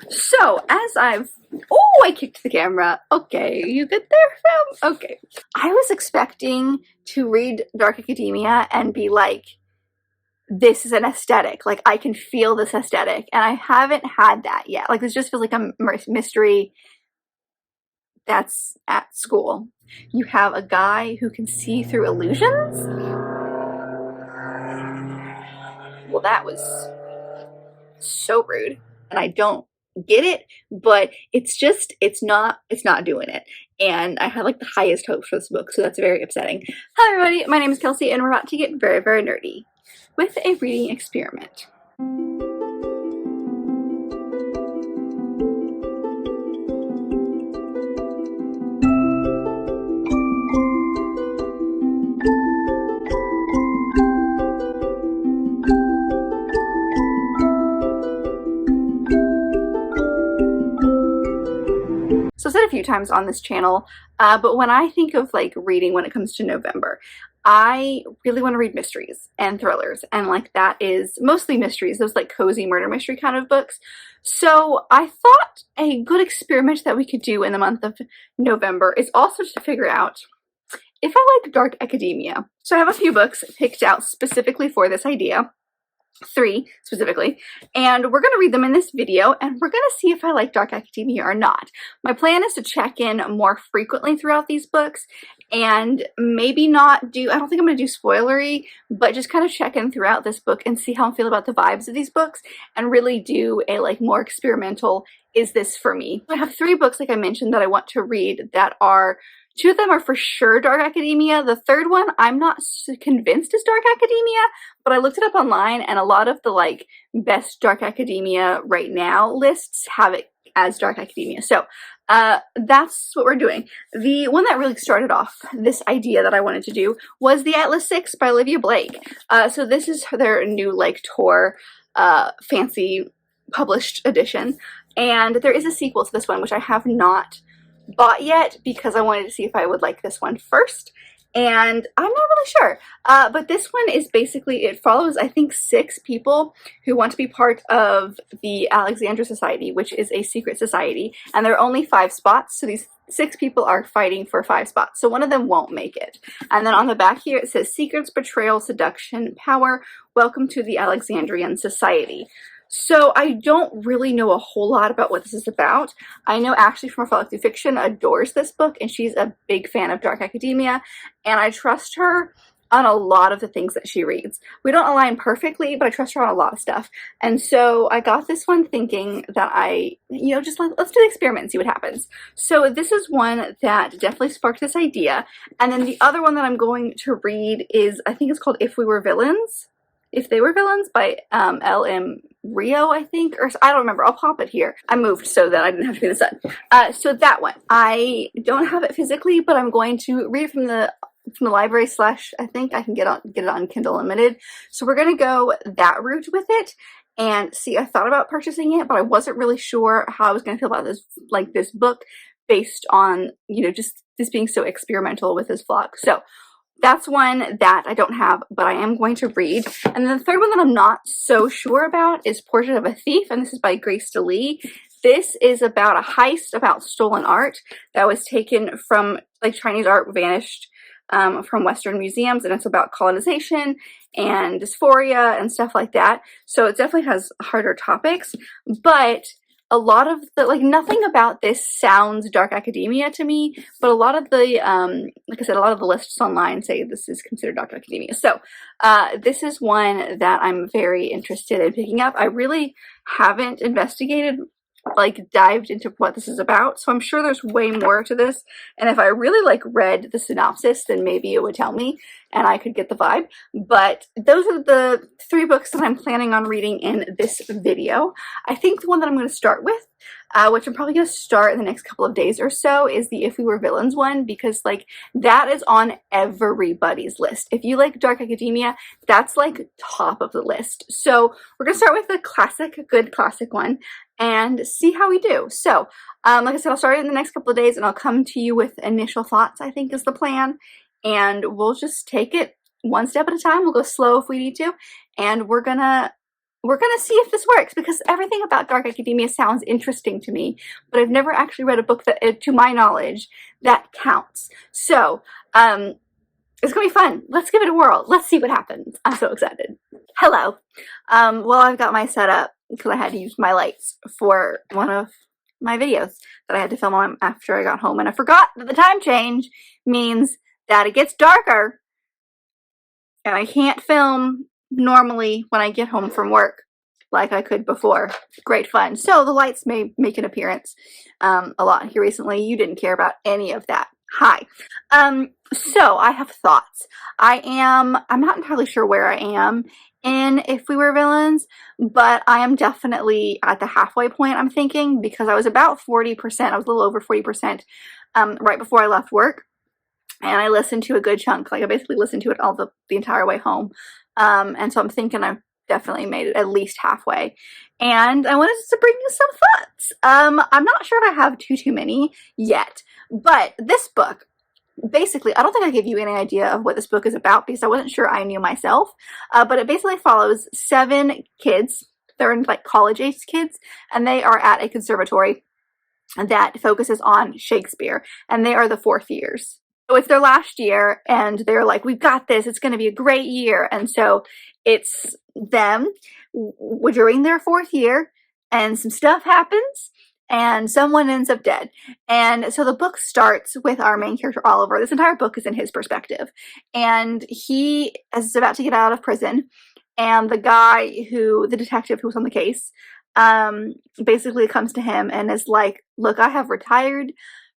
So, I kicked the camera. Okay, you good there, fam? Okay. I was expecting to read Dark Academia and be like, this is an aesthetic. Like, I can feel this aesthetic. And I haven't had that yet. Like, this just feels like a mystery that's at school. You have a guy who can see through illusions? Well, that was so rude. And I don't get it, but it's not doing it. And I had like the highest hopes for this book, so that's very upsetting. Hi everybody, my name is Kelsey and we're about to get very, very nerdy with a reading experiment. So I've said a few times on this channel, but when I think of like reading when it comes to November, I really want to read mysteries and thrillers, and like that is mostly mysteries, those like cozy murder mystery kind of books. So I thought a good experiment that we could do in the month of November is also to figure out if I like Dark Academia. So I have a few books picked out specifically for this idea. 3 specifically, and we're going to read them in this video, and we're going to see if I like Dark Academia or not. My plan is to check in more frequently throughout these books, and maybe not do, I don't think I'm going to do spoilery, but just kind of check in throughout this book and see how I feel about the vibes of these books, and really do a like more experimental, is this for me? I have 3 books, like I mentioned, that I want to read that are 2 of them are for sure Dark Academia. The third one, I'm not convinced is Dark Academia, but I looked it up online, and a lot of the like best Dark Academia right now lists have it as Dark Academia. So that's what we're doing. The one that really started off this idea that I wanted to do was The Atlas 6 by Olivia Blake. So this is their new like Tor fancy published edition, and there is a sequel to this one, which I have not bought yet because I wanted to see if I would like this one first, and I'm not really sure, but this one is basically, it follows I think 6 people who want to be part of the Alexandria Society, which is a secret society, and there are only 5 spots, so these 6 people are fighting for 5 spots, so one of them won't make it. And then on the back here it says secrets, betrayal, seduction, power, welcome to the Alexandrian Society. So I don't really know a whole lot about what this is about. I know Ashley from Through Fiction adores this book, and she's a big fan of Dark Academia, and I trust her on a lot of the things that she reads. We don't align perfectly, but I trust her on a lot of stuff. And so I got this one thinking that just like, let's do the experiment and see what happens. So this is one that definitely sparked this idea. And then the other one that I'm going to read is, I think it's called If They Were Villains by L.M. Rio, I think, or I don't remember. I'll pop it here. I moved so that I didn't have to be in the sun. So that one, I don't have it physically, but I'm going to read it from the library / I think I can get it on Kindle Unlimited. So we're gonna go that route with it and see. I thought about purchasing it, but I wasn't really sure how I was gonna feel about this book based on just this being so experimental with this vlog. So that's one that I don't have, but I am going to read. And then the third one that I'm not so sure about is Portrait of a Thief, and this is by Grace DeLee. This is about a heist about stolen art that was taken from, like, Chinese art vanished from Western museums, and it's about colonization and dysphoria and stuff like that. So it definitely has harder topics, but a lot of the, like, nothing about this sounds Dark Academia to me, but a lot of the, like I said, a lot of the lists online say this is considered Dark Academia. So this is one that I'm very interested in picking up. I really haven't investigated, like, dived into what this is about, so I'm sure there's way more to this, and if I really like read the synopsis, then maybe it would tell me and I could get the vibe. But those are the 3 books that I'm planning on reading in this video. I think the one that I'm going to start with, which I'm probably going to start in the next couple of days or so, is the If We Were Villains one, because like that is on everybody's list. If you like Dark Academia, that's like top of the list. So we're going to start with the good classic one and see how we do. So like I said, I'll start it in the next couple of days, and I'll come to you with initial thoughts, I think is the plan, and we'll just take it one step at a time. We'll go slow if we need to, and we're gonna we're gonna see if this works, because everything about Dark Academia sounds interesting to me, but I've never actually read a book that, to my knowledge, that counts. So, it's gonna be fun. Let's give it a whirl. Let's see what happens. I'm so excited. Hello. Well, I've got my setup because I had to use my lights for one of my videos that I had to film on after I got home, and I forgot that the time change means that it gets darker and I can't film normally when I get home from work like I could before. Great fun. So the lights may make an appearance a lot here recently. You didn't care about any of that. Hi. So I have thoughts. I'm not entirely sure where I am in If We Were Villains, but I am definitely at the halfway point, I'm thinking, because I was about 40%, I was a little over 40% right before I left work. And I listened to a good chunk, like I basically listened to it all the entire way home. And so I'm thinking I've definitely made it at least halfway. And I wanted to bring you some thoughts. I'm not sure if I have too many yet, but this book, basically, I don't think I gave you any idea of what this book is about because I wasn't sure I knew myself. But it basically follows 7 kids. They're in like college-age kids, and they are at a conservatory that focuses on Shakespeare, and they are the 4th years. So it's their last year, and they're like, we've got this, it's going to be a great year. And so it's them during their 4th year, and some stuff happens, and someone ends up dead. And so the book starts with our main character, Oliver. This entire book is in his perspective. And he is about to get out of prison, and the detective who was on the case, basically comes to him and is like, look, I have retired.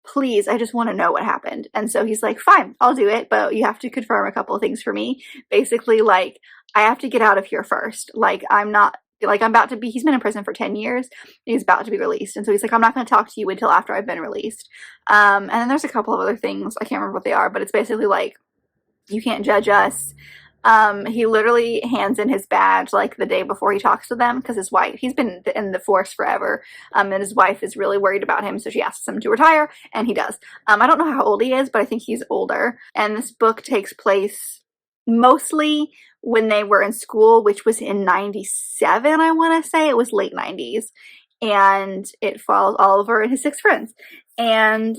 Please, I just want to know what happened. And so he's like, fine, I'll do it, but you have to confirm a couple of things for me. Basically, like, I have to get out of here first. Like, he's been in prison for 10 years. He's about to be released. And so he's like, I'm not going to talk to you until after I've been released. And then there's a couple of other things. I can't remember what they are, but it's basically like, you can't judge us. He literally hands in his badge like the day before he talks to them, because his wife, he's been in the force forever, and his wife is really worried about him, so she asks him to retire, and he does. I don't know how old he is, but I think he's older. And this book takes place mostly when they were in school, which was in 97, I want to say. It was late 90s. And it follows Oliver and his 6 friends. And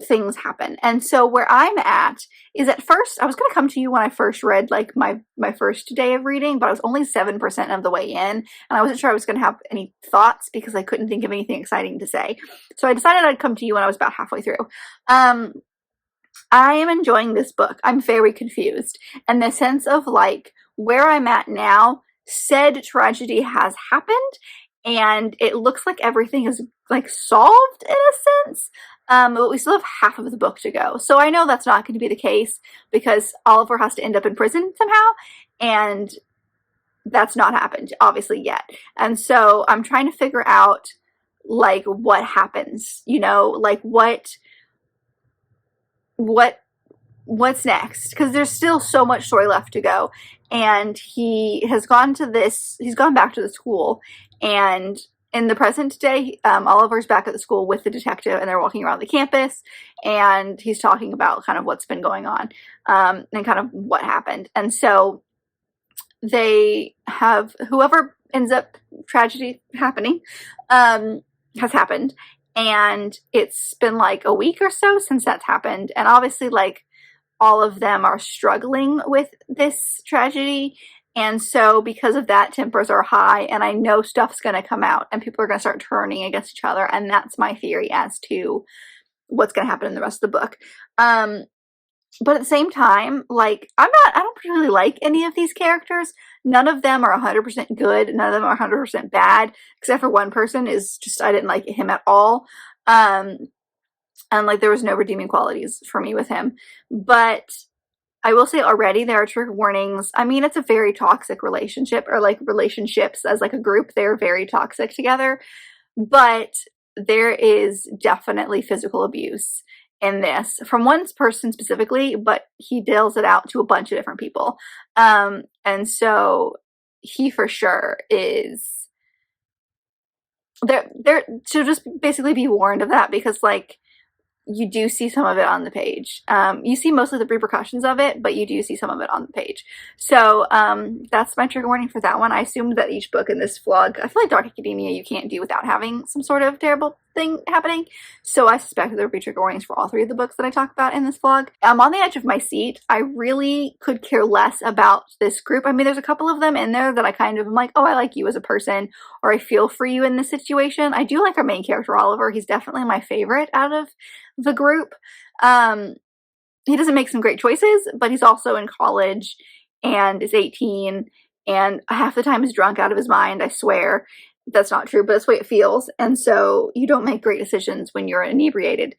things happen. And so where I'm at is, at first, I was going to come to you when I first read like my first day of reading, but I was only 7% of the way in, and I wasn't sure I was going to have any thoughts because I couldn't think of anything exciting to say. So I decided I'd come to you when I was about halfway through. I am enjoying this book. I'm very confused. And the sense of like where I'm at now, said tragedy has happened, and it looks like everything is like solved in a sense. But we still have half of the book to go. So I know that's not going to be the case because Oliver has to end up in prison somehow, and that's not happened, obviously, yet. And so I'm trying to figure out, like, what happens, like what's next? Because there's still so much story left to go. And he's gone back to the school, and in the present day, Oliver's back at the school with the detective, and they're walking around the campus, and he's talking about kind of what's been going on, and kind of what happened. And so they have, whoever ends up tragedy happening, has happened, and it's been like a week or so since that's happened, and obviously, like, all of them are struggling with this tragedy. And so because of that, tempers are high, and I know stuff's going to come out, and people are going to start turning against each other. And that's my theory as to what's going to happen in the rest of the book. But at the same time, like, I don't particularly like any of these characters. None of them are 100% good. None of them are 100% bad, except for one person is just, I didn't like him at all. And like, there was no redeeming qualities for me with him. But I will say already there are trigger warnings. I mean, it's a very toxic relationship, or like relationships as like a group, they're very toxic together. But there is definitely physical abuse in this from one person specifically, but he deals it out to a bunch of different people. And so he for sure is there. So just basically be warned of that, because like, you do see some of it on the page. You see mostly the repercussions of it, but you do see some of it on the page. So that's my trigger warning for that one. I assumed that each book in this vlog, I feel like Dark Academia you can't do without having some sort of terrible thing happening. So I suspect there will be trigger warnings for all 3 of the books that I talk about in this vlog. I'm on the edge of my seat. I really could care less about this group. I mean, there's a couple of them in there that I kind of am like, oh, I like you as a person, or I feel for you in this situation. I do like our main character, Oliver. He's definitely my favorite out of the group. He doesn't make some great choices, but he's also in college and is 18 and half the time is drunk out of his mind. I swear that's not true, but that's the way it feels. And so you don't make great decisions when you're inebriated.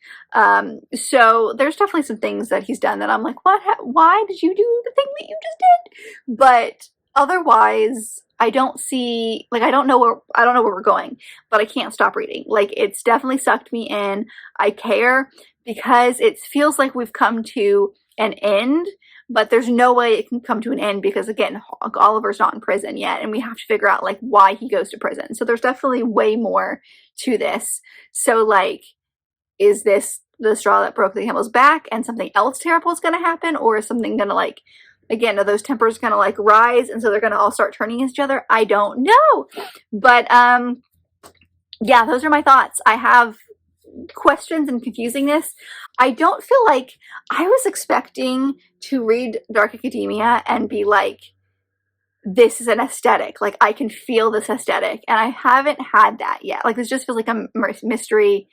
So there's definitely some things that he's done that I'm like, what? Why did you do the thing that you just did? But otherwise, I don't see, like, I don't know where we're going, but I can't stop reading. Like, it's definitely sucked me in. I care because it feels like we've come to an end, but there's no way it can come to an end because, again, Oliver's not in prison yet, and we have to figure out, like, why he goes to prison. So there's definitely way more to this. So, like, is this the straw that broke the camel's back and something else terrible is going to happen, or is something going to, like, again, are those tempers going to, like, rise and so they're going to all start turning against each other? I don't know. But, yeah, those are my thoughts. I have questions and confusingness. I don't feel like I was expecting to read Dark Academia and be like, this is an aesthetic. Like, I can feel this aesthetic. And I haven't had that yet. Like, this just feels like a mystery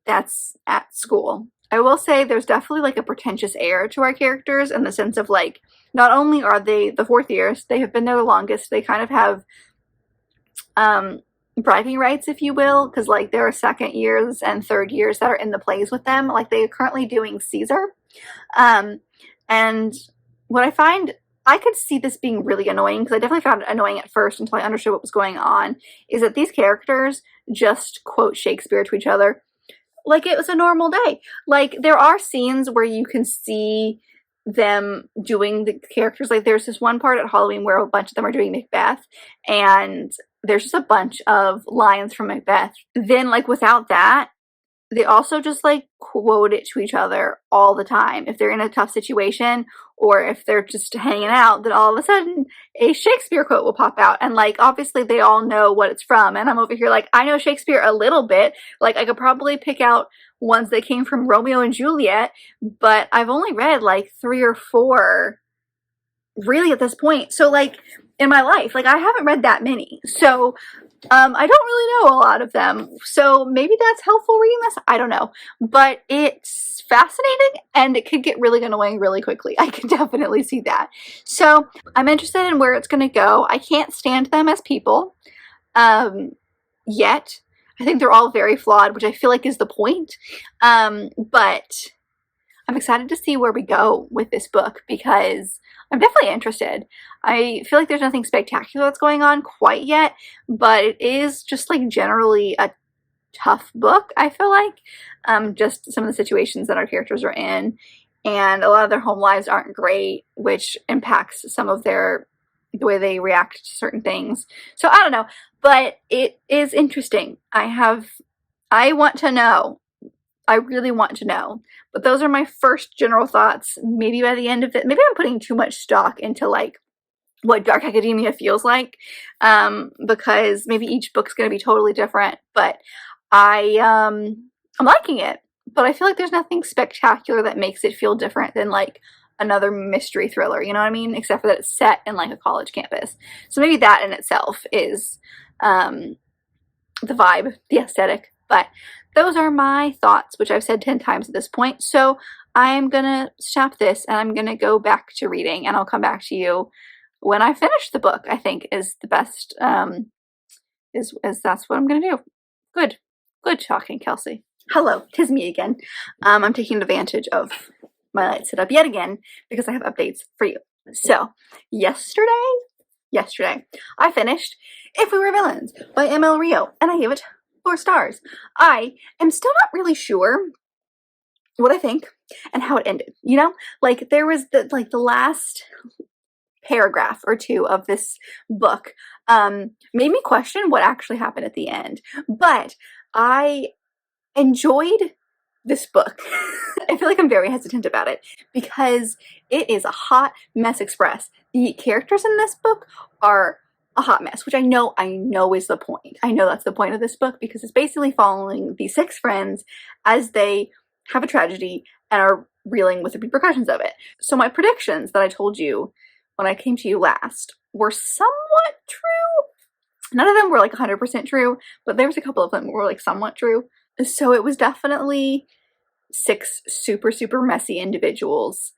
that's at school. I will say there's definitely, like, a pretentious air to our characters in the sense of, like, not only are they the 4th years, they have been there the longest, they kind of have bragging rights, if you will, because, like, there are 2nd years and 3rd years that are in the plays with them. Like, they are currently doing Caesar. And what I find, I could see this being really annoying, because I definitely found it annoying at first until I understood what was going on, is that these characters just quote Shakespeare to each other like it was a normal day. Like, there are scenes where you can see them doing the characters. Like, there's this one part at Halloween where a bunch of them are doing Macbeth, and there's just a bunch of lines from Macbeth. Then, like, without that, they also just, like, quote it to each other all the time. If they're in a tough situation, or if they're just hanging out, then all of a sudden a Shakespeare quote will pop out. And, like, obviously they all know what it's from. And I'm over here like, I know Shakespeare a little bit. Like, I could probably pick out ones that came from Romeo and Juliet, but I've only read, like, 3 or 4 really at this point. So, like, in my life, like, I haven't read that many. So, I don't really know a lot of them. So maybe that's helpful reading this. I don't know. But it's fascinating, and it could get really annoying really quickly. I can definitely see that. So I'm interested in where it's going to go. I can't stand them as people yet. I think they're all very flawed, which I feel like is the point. But I'm excited to see where we go with this book, because I'm definitely interested. I feel like there's nothing spectacular that's going on quite yet, but it is just, like, generally a tough book, I feel like. Just some of the situations that our characters are in, and a lot of their home lives aren't great, which impacts some of the way they react to certain things. So I don't know, but it is interesting. I want to know. I really want to know. But those are my first general thoughts. Maybe by the end of it, maybe I'm putting too much stock into, like, what Dark Academia feels like, because maybe each book's going to be totally different. But I'm liking it. But I feel like there's nothing spectacular that makes it feel different than, like, another mystery thriller, you know what I mean? Except for that it's set in, like, a college campus. So maybe that in itself is the vibe, the aesthetic. But those are my thoughts, which I've said 10 times at this point. So I'm going to stop this, and I'm going to go back to reading, and I'll come back to you when I finish the book, I think is the best, is that's what I'm going to do. Good talking, Kelsey. Hello, 'tis me again. I'm taking advantage of my light setup yet again, because I have updates for you. So yesterday, I finished If We Were Villains by ML Rio, and I gave it 4 stars. I am still not really sure what I think and how it ended, you know? Like, there was the last paragraph or 2 of this book made me question what actually happened at the end. But I enjoyed this book. I feel like I'm very hesitant about it because it is a hot mess express. The characters in this book are a hot mess, which I know is the point. I know that's the point of this book because it's basically following these 6 friends as they have a tragedy and are reeling with the repercussions of it. So my predictions that I told you when I came to you last were somewhat true. None of them were like 100% true, but there was a couple of them that were like somewhat true. So it was definitely 6 super, super messy individuals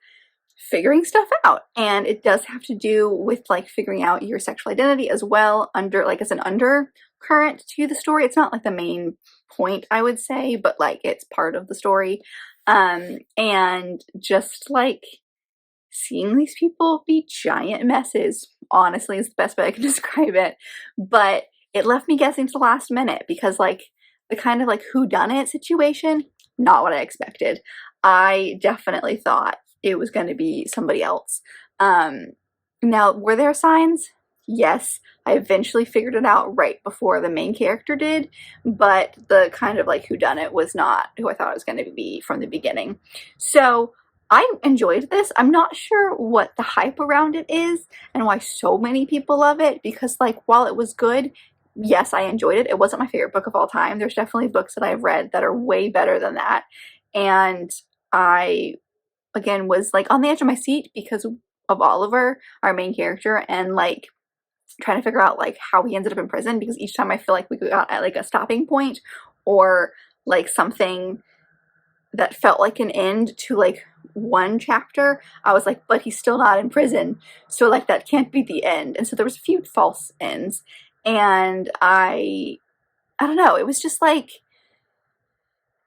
figuring stuff out. And it does have to do with like figuring out your sexual identity as well, under like as an undercurrent to the story. It's not like the main point, I would say, but like it's part of the story. And just like seeing these people be giant messes, honestly, is the best way I can describe it. But it left me guessing to the last minute because like the kind of like whodunit situation, not what I expected. I definitely thought it was going to be somebody else. Now, were there signs? Yes, I eventually figured it out right before the main character did, but the kind of like whodunit was not who I thought it was going to be from the beginning. So I enjoyed this. I'm not sure what the hype around it is and why so many people love it, because like while it was good, yes, I enjoyed it. It wasn't my favorite book of all time. There's definitely books that I've read that are way better than that. And I, again, was like on the edge of my seat because of Oliver, our main character, and like trying to figure out like how he ended up in prison, because each time I feel like we got at like a stopping point or like something that felt like an end to like one chapter, I was like, but he's still not in prison, so like that can't be the end. And so there was a few false ends, and I don't know, it was just like,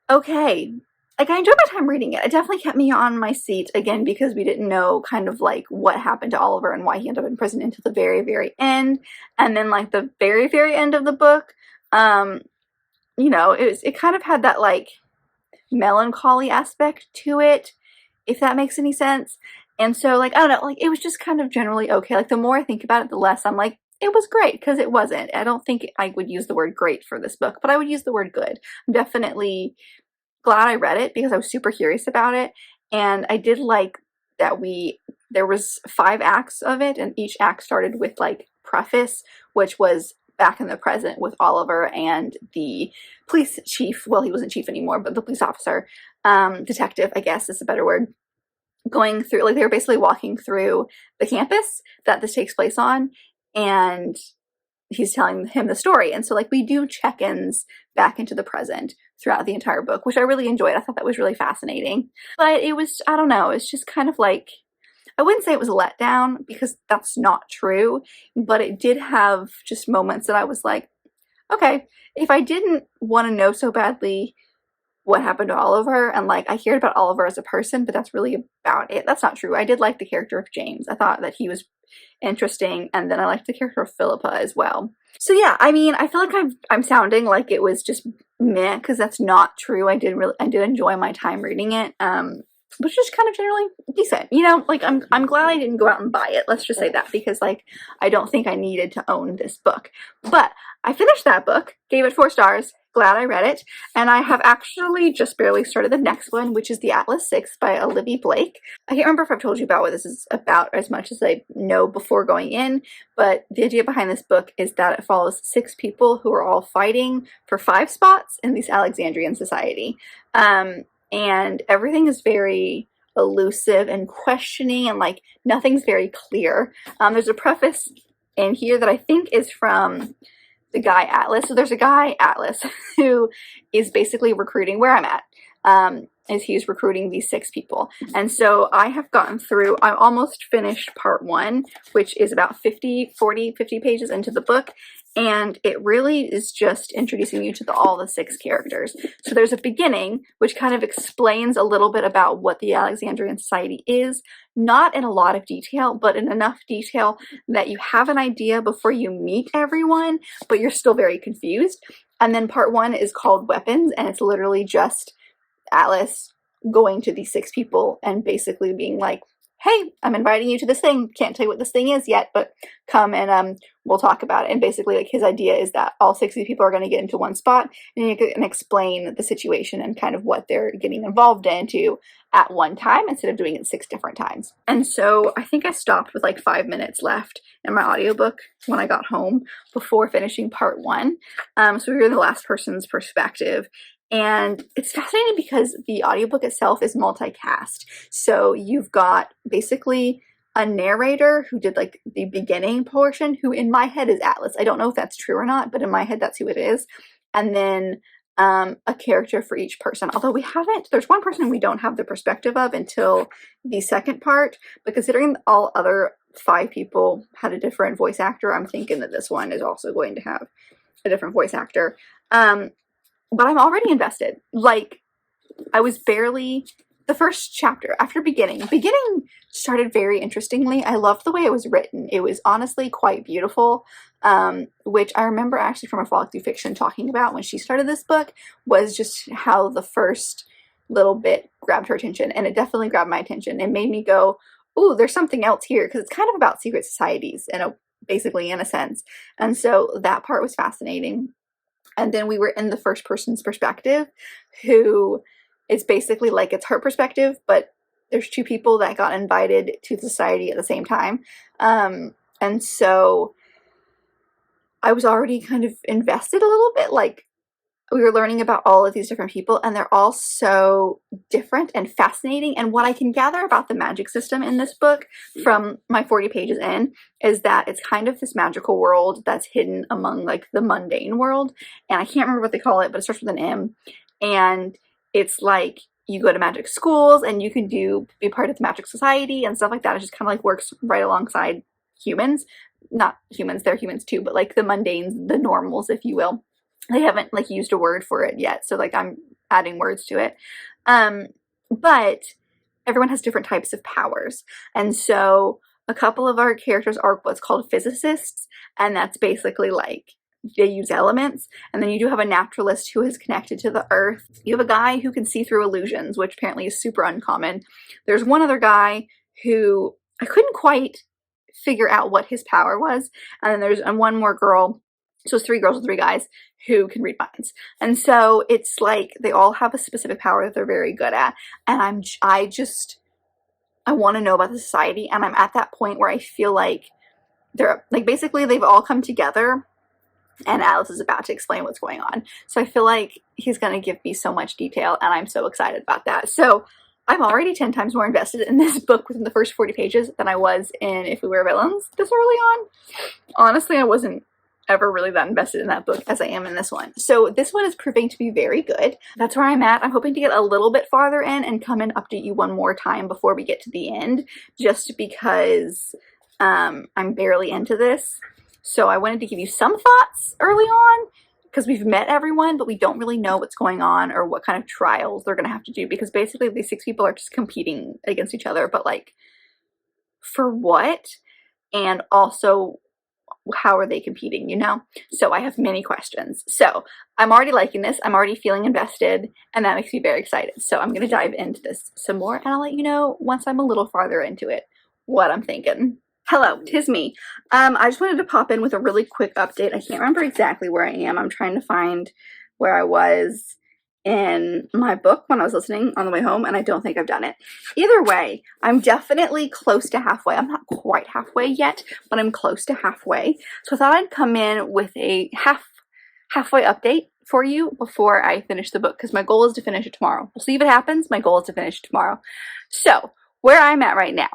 okay, like I enjoyed my time reading it. It definitely kept me on my seat, again, because we didn't know kind of like what happened to Oliver and why he ended up in prison until the very, very end. And then like the very, very end of the book, you know, it kind of had that like melancholy aspect to it, if that makes any sense. And so like, I don't know, like it was just kind of generally okay. Like the more I think about it, the less I'm like, it was great, because it wasn't. I don't think I would use the word great for this book, but I would use the word good. I'm definitely glad I read it because I was super curious about it. And I did like that there was 5 acts of it, and each act started with like preface, which was back in the present with Oliver and the police chief. Well, he wasn't chief anymore, but the police officer, detective, I guess is a better word, going through, like they were basically walking through the campus that this takes place on, and he's telling him the story. And so like we do check-ins back into the present throughout the entire book, which I really enjoyed. I thought that was really fascinating. But it was, I don't know, it's just kind of like, I wouldn't say it was a letdown because that's not true, but it did have just moments that I was like, okay, if I didn't want to know so badly what happened to Oliver, and like I cared about Oliver as a person, but that's really about it. That's not true. I did like the character of James. I thought that he was interesting, and then I liked the character of Philippa as well. So yeah, I mean, I feel like I'm sounding like it was just meh, because that's not true. I did enjoy my time reading it. But just kind of generally decent, you know, like I'm glad I didn't go out and buy it, let's just say that, because like I don't think I needed to own this book. But I finished that book, gave it 4 stars, glad I read it, and I have actually just barely started the next one, which is The Atlas 6 by Olivia Blake. I can't remember if I've told you about what this is about as much as I know before going in, but the idea behind this book is that it follows 6 people who are all fighting for 5 spots in this Alexandrian society. And everything is very elusive and questioning, and like nothing's very clear. There's a preface in here that I think is from the guy Atlas. So there's a guy Atlas who is basically recruiting where I'm at. Is he's recruiting these 6 people. And so I have gotten through, I'm almost finished part 1, which is about 50 pages into the book. And it really is just introducing you to all the 6 characters. So there's a beginning, which kind of explains a little bit about what the Alexandrian society is, not in a lot of detail, but in enough detail that you have an idea before you meet everyone, but you're still very confused. And then part 1 is called Weapons, and it's literally just Atlas going to these 6 people and basically being like, hey, I'm inviting you to this thing. Can't tell you what this thing is yet, but come and we'll talk about it. And basically, like, his idea is that all 60 people are going to get into one spot, and you can explain the situation and kind of what they're getting involved into at one time instead of doing it 6 different times. And so I think I stopped with like 5 minutes left in my audiobook when I got home before finishing part 1. So we were the last person's perspective. And it's fascinating because the audiobook itself is multicast. So you've got basically a narrator who did like the beginning portion, who in my head is Atlas. I don't know if that's true or not, but in my head that's who it is. And then a character for each person. Although there's one person we don't have the perspective of until the second part, but considering all other 5 people had a different voice actor, I'm thinking that this one is also going to have a different voice actor. But I'm already invested. Like, I was barely, the first chapter, after beginning started very interestingly. I loved the way it was written. It was honestly quite beautiful, which I remember actually from a Frolic Through Fiction talking about when she started this book, was just how the first little bit grabbed her attention, and it definitely grabbed my attention. It made me go, ooh, there's something else here, because it's kind of about secret societies, basically, in a sense. And so that part was fascinating. And then we were in the first person's perspective, who is basically like, it's her perspective, but there's 2 people that got invited to the society at the same time. And so I was already kind of invested a little bit. Like, we were learning about all of these different people, and they're all so different and fascinating. And what I can gather about the magic system in this book from my 40 pages in is that it's kind of this magical world that's hidden among like the mundane world. And I can't remember what they call it, but it starts with an M. And it's like, you go to magic schools and you can be part of the magic society and stuff like that. It just kind of like works right alongside humans. Not humans, they're humans too, but like the mundanes, the normals, if you will. They haven't like used a word for it yet, so like I'm adding words to it. But everyone has different types of powers. And so a couple of our characters are what's called physicists, and that's basically like they use elements. And then you do have a naturalist who is connected to the earth. You have a guy who can see through illusions, which apparently is super uncommon. There's one other guy who I couldn't quite figure out what his power was. And then there's one more girl. So it's 3 girls and 3 guys who can read minds. And so it's like they all have a specific power that they're very good at. And I want to know about the society. And I'm at that point where I feel like they're like, basically they've all come together and Alice is about to explain what's going on. So I feel like he's going to give me so much detail, and I'm so excited about that. So I'm already 10 times more invested in this book within the first 40 pages than I was in If We Were Villains this early on. Honestly, I wasn't ever really that invested in that book as I am in this one. So this one is proving to be very good. That's where I'm at. I'm hoping to get a little bit farther in and come and update you one more time before we get to the end, just because I'm barely into this. So I wanted to give you some thoughts early on, because we've met everyone, but we don't really know what's going on or what kind of trials they're going to have to do, because basically these 6 people are just competing against each other, but like, for what? And also, how are they competing, you know? So I have many questions. So I'm already liking this. I'm already feeling invested, and that makes me very excited. So I'm going to dive into this some more, and I'll let you know once I'm a little farther into it what I'm thinking. Hello, 'tis me. I just wanted to pop in with a really quick update. I can't remember exactly where I am. I'm trying to find where I was in my book when I was listening on the way home, and I don't think I've done it. Either way, I'm definitely close to halfway. I'm not quite halfway yet, but I'm close to halfway. So I thought I'd come in with a halfway update for you before I finish the book, because my goal is to finish it tomorrow. We'll see if it happens. My goal is to finish it tomorrow. So where I'm at right now,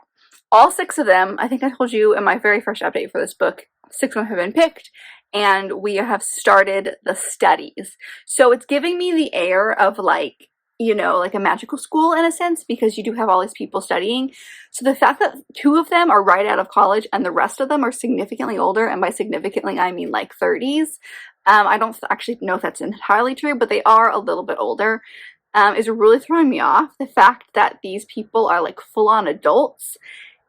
all 6 of them, I think I told you in my very first update for this book, 6 of them have been picked, and we have started the studies. So it's giving me the air of like, you know, like a magical school in a sense, because you do have all these people studying. So the fact that 2 of them are right out of college and the rest of them are significantly older, and by significantly I mean like 30s, I don't actually know if that's entirely true, but they are a little bit older, is really throwing me off. The fact that these people are like full-on adults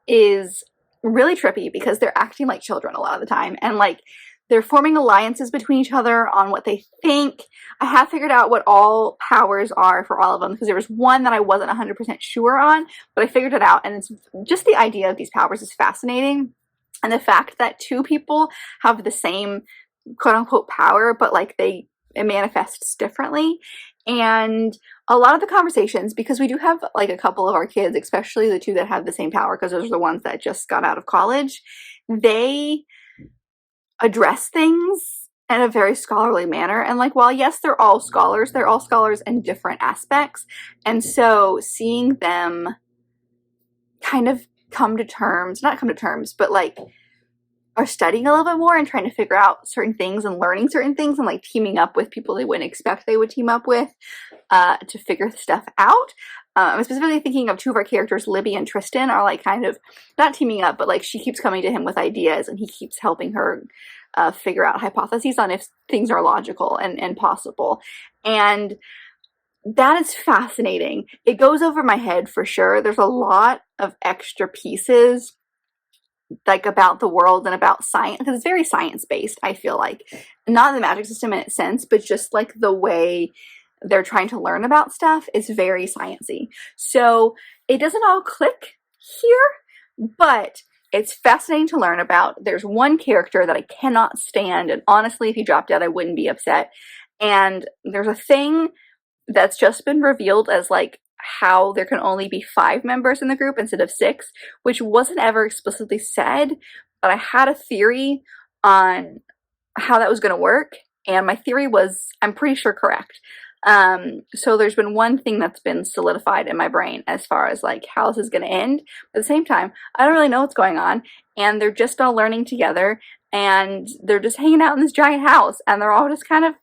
is really trippy, because they're acting like children a lot of the time, and like they're forming alliances between each other on what they think. I have figured out what all powers are for all of them, because there was one that I wasn't 100% sure on, but I figured it out, and it's just the idea of these powers is fascinating. And the fact that two people have the same quote unquote power, but like it manifests differently. And a lot of the conversations, because we do have like a couple of our kids, especially the two that have the same power, because those are the ones that just got out of college, they address things in a very scholarly manner. And like, while yes, they're all scholars in different aspects. And so seeing them kind of not come to terms, but like are studying a little bit more and trying to figure out certain things and learning certain things and like teaming up with people they wouldn't expect they would team up with to figure stuff out. I'm specifically thinking of two of our characters, Libby and Tristan, are like kind of not teaming up, but like she keeps coming to him with ideas and he keeps helping her figure out hypotheses on if things are logical and possible. And that is fascinating. It goes over my head for sure. There's a lot of extra pieces like about the world and about science, because it's very science-based, I feel like. Not the magic system in its sense, but just like the way they're trying to learn about stuff is very sciencey. So it doesn't all click here, but it's fascinating to learn about. There's one character that I cannot stand, and honestly, if he dropped out, I wouldn't be upset. And there's a thing that's just been revealed as like how there can only be 5 members in the group instead of 6, which wasn't ever explicitly said, but I had a theory on how that was going to work, and my theory was, I'm pretty sure, correct. So there's been one thing that's been solidified in my brain as far as like how this is going to end. But at the same time, I don't really know what's going on, and they're just all learning together, and they're just hanging out in this giant house, and they're all just kind of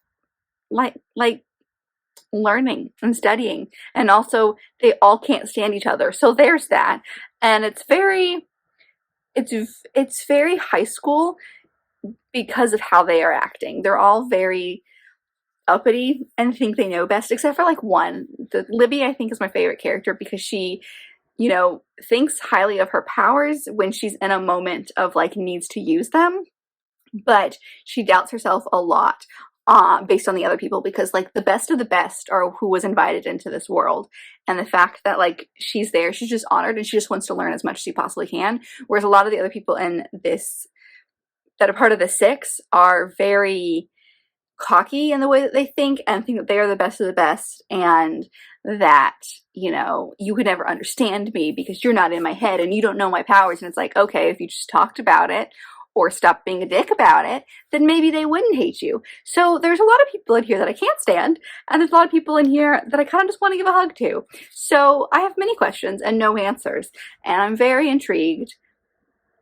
like learning and studying, and also they all can't stand each other, so there's that. And it's very high school because of how they are acting. They're all very uppity and think they know best, except for like one. Libby, I think, is my favorite character because she, you know, thinks highly of her powers when she's in a moment of like needs to use them, but she doubts herself a lot based on the other people, because like the best of the best are who was invited into this world, and the fact that like she's there, she's just honored and she just wants to learn as much as she possibly can, whereas a lot of the other people in this that are part of the 6 are very cocky in the way that they think and think that they are the best of the best, and that, you know, you could never understand me because you're not in my head and you don't know my powers. And it's like, okay, if you just talked about it or stop being a dick about it, then maybe they wouldn't hate you. So there's a lot of people in here that I can't stand, and there's a lot of people in here that I kind of just want to give a hug to. So I have many questions and no answers, and I'm very intrigued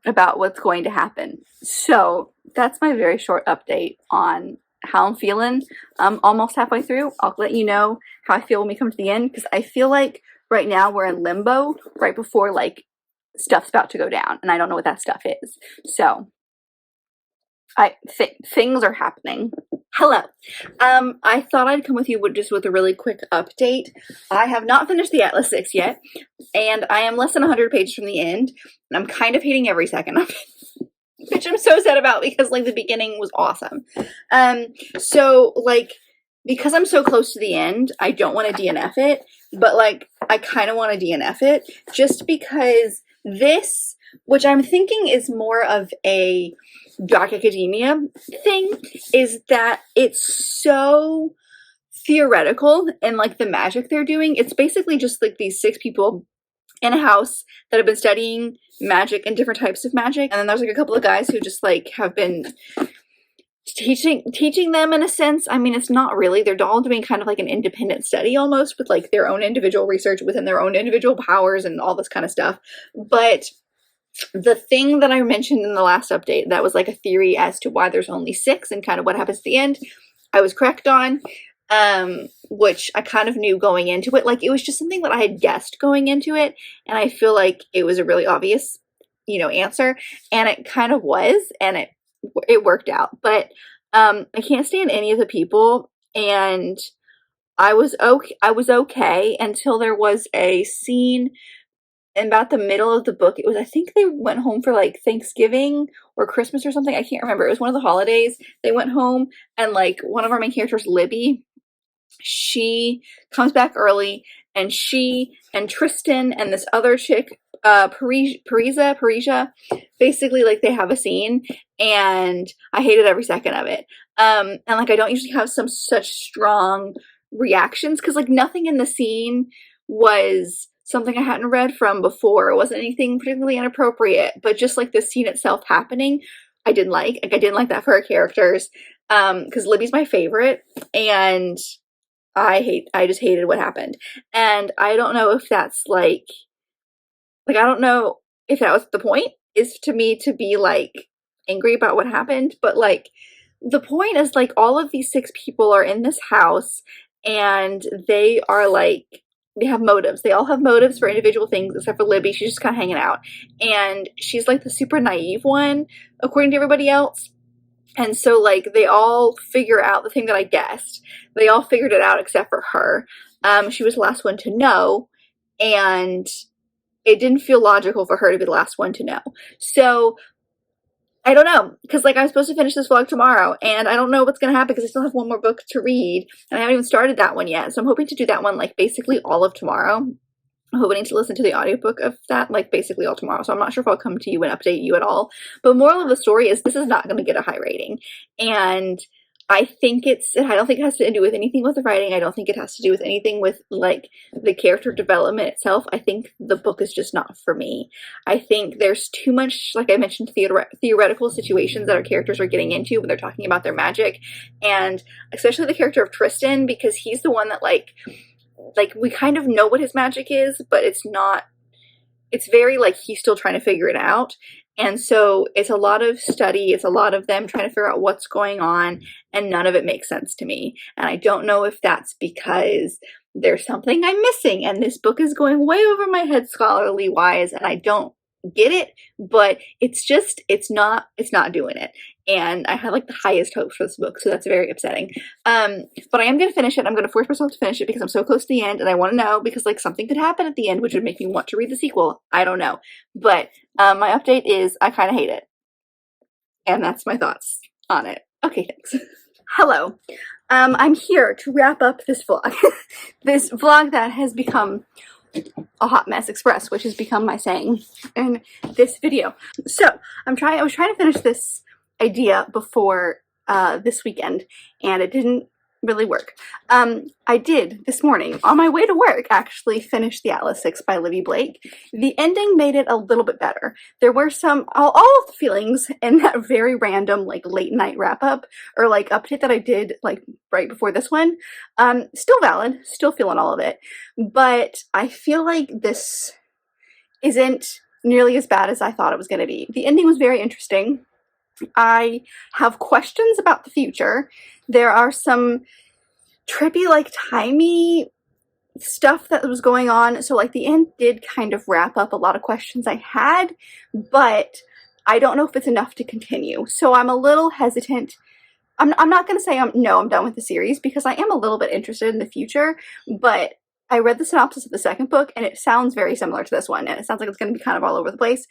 about what's going to happen. So that's my very short update on how I'm feeling. Almost halfway through. I'll let you know how I feel when we come to the end, because I feel like right now we're in limbo right before like stuff's about to go down, and I don't know what that stuff is. So things are happening. Hello. I thought I'd come with you with a really quick update. I have not finished the Atlas 6 yet, and I am less than 100 pages from the end, and I'm kind of hating every second of it, which I'm so sad about because like the beginning was awesome. So like, because I'm so close to the end, I don't want to DNF it, but like I kind of want to DNF it just because this, which I'm thinking is more of a Dark Academia thing, is that it's so theoretical and like the magic they're doing. It's basically just like these 6 people in a house that have been studying magic and different types of magic, and then there's like a couple of guys who just like have been teaching them in a sense. I mean, it's not really, they're all doing kind of like an independent study almost with like their own individual research within their own individual powers and all this kind of stuff. But the thing that I mentioned in the last update that was like a theory as to why there's only 6 and kind of what happens at the end, I was correct on, which I kind of knew going into it. Like, it was just something that I had guessed going into it, and I feel like it was a really obvious, you know, answer, and it kind of was, and it worked out. But I can't stand any of the people, and I was okay until there was a scene in about the middle of the book, it was, I think they went home for like Thanksgiving or Christmas or something. I can't remember. It was one of the holidays. They went home, and like one of our main characters, Libby, she comes back early, and she and Tristan and this other chick, Parisia, basically like they have a scene, and I hated every second of it. And like I don't usually have some such strong reactions because like nothing in the scene was something I hadn't read from before. It wasn't anything particularly inappropriate, but just like the scene itself happening, I didn't like. Like I didn't like that for her characters. Because Libby's my favorite, and I just hated what happened. And I don't know if that's I don't know if that was the point, is to me to be like angry about what happened, but like the point is like all of these 6 people are in this house, and they are like, they have motives. They all have motives for individual things except for Libby. She's just kind of hanging out, and she's like the super naive one according to everybody else. And so like they all figure out the thing that I guessed. They all figured it out except for her. She was the last one to know, and it didn't feel logical for her to be the last one to know. So I don't know, because like I'm supposed to finish this vlog tomorrow, and I don't know what's gonna happen because I still have one more book to read, and I haven't even started that one yet. So I'm hoping to do that one like basically all of tomorrow. I'm hoping to listen to the audiobook of that like basically all tomorrow. So I'm not sure if I'll come to you and update you at all. But moral of the story is this is not going to get a high rating. And I don't think it has to do with anything with the writing. I don't think it has to do with anything with like the character development itself. I think the book is just not for me. I think there's too much, like I mentioned, theoretical situations that our characters are getting into when they're talking about their magic. And especially the character of Tristan, because he's the one that like we kind of know what his magic is, but it's very like he's still trying to figure it out. And so it's a lot of study, it's a lot of them trying to figure out what's going on, and none of it makes sense to me. And I don't know if that's because there's something I'm missing, and this book is going way over my head scholarly wise, and I don't get it, but it's not doing it. And I had like the highest hopes for this book, so that's very upsetting. But I am going to finish it. I'm going to force myself to finish it because I'm so close to the end, and I want to know, because like something could happen at the end which would make me want to read the sequel. I don't know. But my update is I kind of hate it. And that's my thoughts on it. Okay, thanks. Hello. I'm here to wrap up this vlog. This vlog that has become a hot mess express, which has become my saying in this video. So I was trying to finish this idea before this weekend, and it didn't really work. I did this morning on my way to work actually finish The Atlas 6 by Livy Blake. The ending made it a little bit better. There were all of the feelings in that very random like late night wrap up or like update that I did like right before this one. Still valid, still feeling all of it, but I feel like this isn't nearly as bad as I thought it was going to be. The ending was very interesting. I have questions about the future. There are some trippy, like, timey stuff that was going on. So, like, the end did kind of wrap up a lot of questions I had, but I don't know if it's enough to continue. So I'm a little hesitant. I'm not going to say I'm done with the series, because I am a little bit interested in the future, but I read the synopsis of the second book, and it sounds very similar to this one, and it sounds like it's going to be kind of all over the place.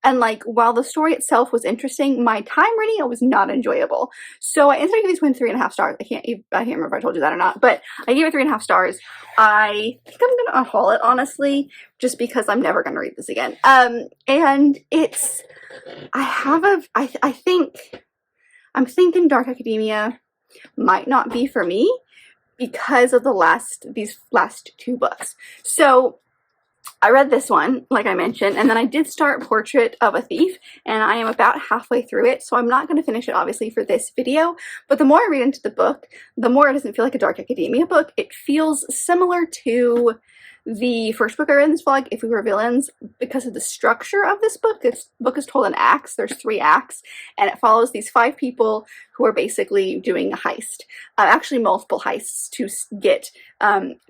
And like, while the story itself was interesting, my time reading it was not enjoyable. So I ended up giving this one 3.5 stars. I can't remember if I told you that or not, but I gave it 3.5 stars. I think I'm gonna unhaul it, honestly, just because I'm never gonna read this again. And it's, I'm thinking Dark Academia might not be for me because of these last 2 books. So I read this one, like I mentioned, and then I did start Portrait of a Thief, and I am about halfway through it, so I'm not going to finish it, obviously, for this video, but the more I read into the book, the more it doesn't feel like a Dark Academia book. It feels similar to the first book I read in this vlog, If We Were Villains, because of the structure of this book. This book is told in acts. There's 3 acts, and it follows these 5 people who are basically doing a heist. Actually, multiple heists to get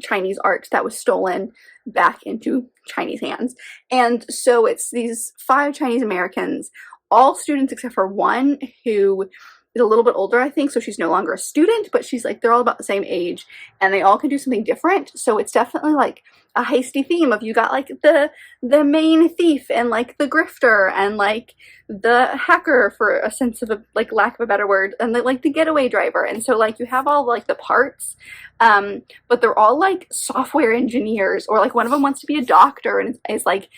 Chinese art that was stolen back into Chinese hands. And so it's these 5 Chinese Americans, all students except for one, who is a little bit older, I think, so she's no longer a student, but she's like, they're all about the same age, and they all can do something different, so it's definitely like a heisty theme of you got like the main thief and like the grifter and like the hacker, for a sense of a like lack of a better word, and like the getaway driver. And so like you have all like the parts, but they're all like software engineers, or like one of them wants to be a doctor, and it's like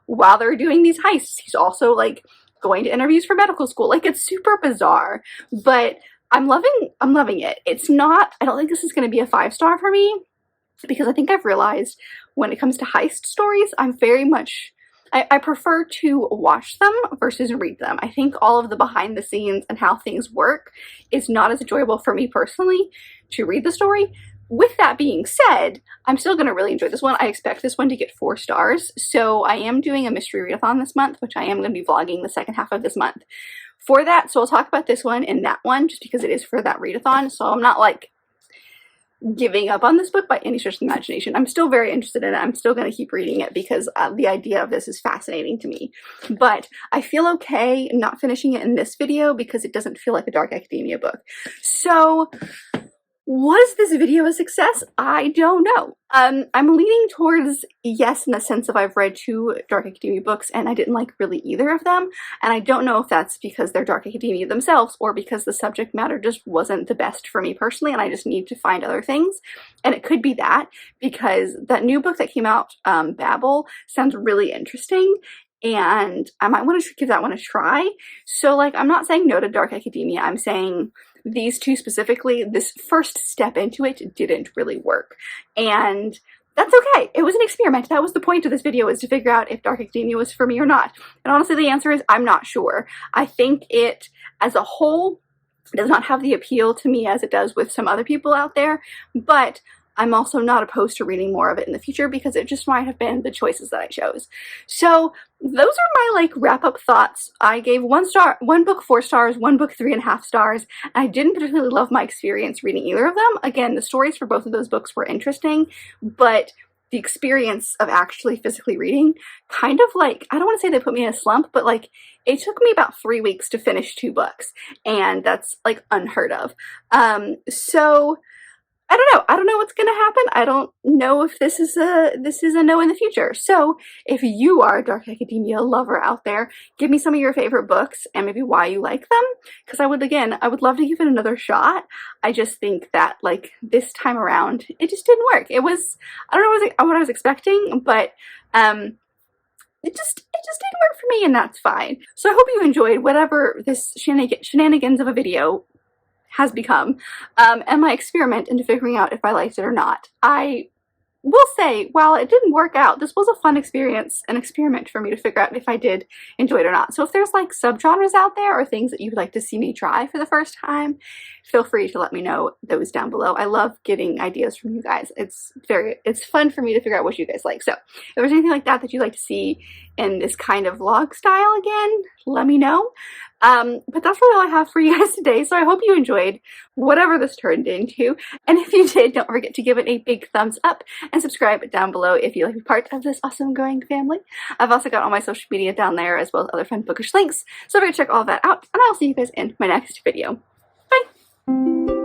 while they're doing these heists, he's also like going to interviews for medical school. Like, it's super bizarre, but I'm loving it. It's not, I don't think this is going to be a 5-star for me, because I think I've realized when it comes to heist stories, I'm very much, I prefer to watch them versus read them. I think all of the behind the scenes and how things work is not as enjoyable for me personally to read the story. With that being said, I'm still going to really enjoy this one. I expect this one to get 4 stars. So I am doing a mystery readathon this month, which I am going to be vlogging the second half of this month for that. So I'll talk about this one and that one just because it is for that readathon. So I'm not like giving up on this book by any stretch of the imagination. I'm still very interested in it. I'm still going to keep reading it because the idea of this is fascinating to me. But I feel okay not finishing it in this video because it doesn't feel like a dark academia book. So was this video a success? I don't know. I'm leaning towards yes, in the sense of I've read 2 dark academia books and I didn't like really either of them. And I don't know if that's because they're dark academia themselves or because the subject matter just wasn't the best for me personally and I just need to find other things. And it could be that, because that new book that came out, Babel, sounds really interesting. And I might want to give that one a try. So like, I'm not saying no to dark academia. I'm saying these 2 specifically, this first step into it didn't really work. And that's okay. It was an experiment. That was the point of this video, is to figure out if dark academia was for me or not. And honestly, the answer is I'm not sure. I think it, as a whole, does not have the appeal to me as it does with some other people out there, but I'm also not opposed to reading more of it in the future because it just might have been the choices that I chose. So those are my like wrap-up thoughts. I gave 1 star, 1 book 4 stars, 1 book 3.5 stars. And I didn't particularly love my experience reading either of them. Again, the stories for both of those books were interesting, but the experience of actually physically reading kind of like, I don't want to say they put me in a slump, but like it took me about 3 weeks to finish 2 books, and that's like unheard of. So I don't know what's going to happen. I don't know if this is a no in the future. So if you are a dark academia lover out there, give me some of your favorite books and maybe why you like them. Because I would love to give it another shot. I just think that like this time around, it just didn't work. It was, I don't know what I was expecting, but it just didn't work for me, and that's fine. So I hope you enjoyed whatever this shenanigans of a video has become, and my experiment into figuring out if I liked it or not. I will say, while it didn't work out, this was a fun experience, an experiment for me to figure out if I did enjoy it or not. So if there's like subgenres out there or things that you'd like to see me try for the first time, feel free to let me know those down below. I love getting ideas from you guys. It's fun for me to figure out what you guys like. So if there's anything like that you'd like to see in this kind of vlog style again, let me know. But that's really all I have for you guys today. So I hope you enjoyed whatever this turned into. And if you did, don't forget to give it a big thumbs up and subscribe down below if you'd like to be part of this awesome growing family. I've also got all my social media down there as well as other fun bookish links. So don't forget to check all of that out, and I'll see you guys in my next video. Bye!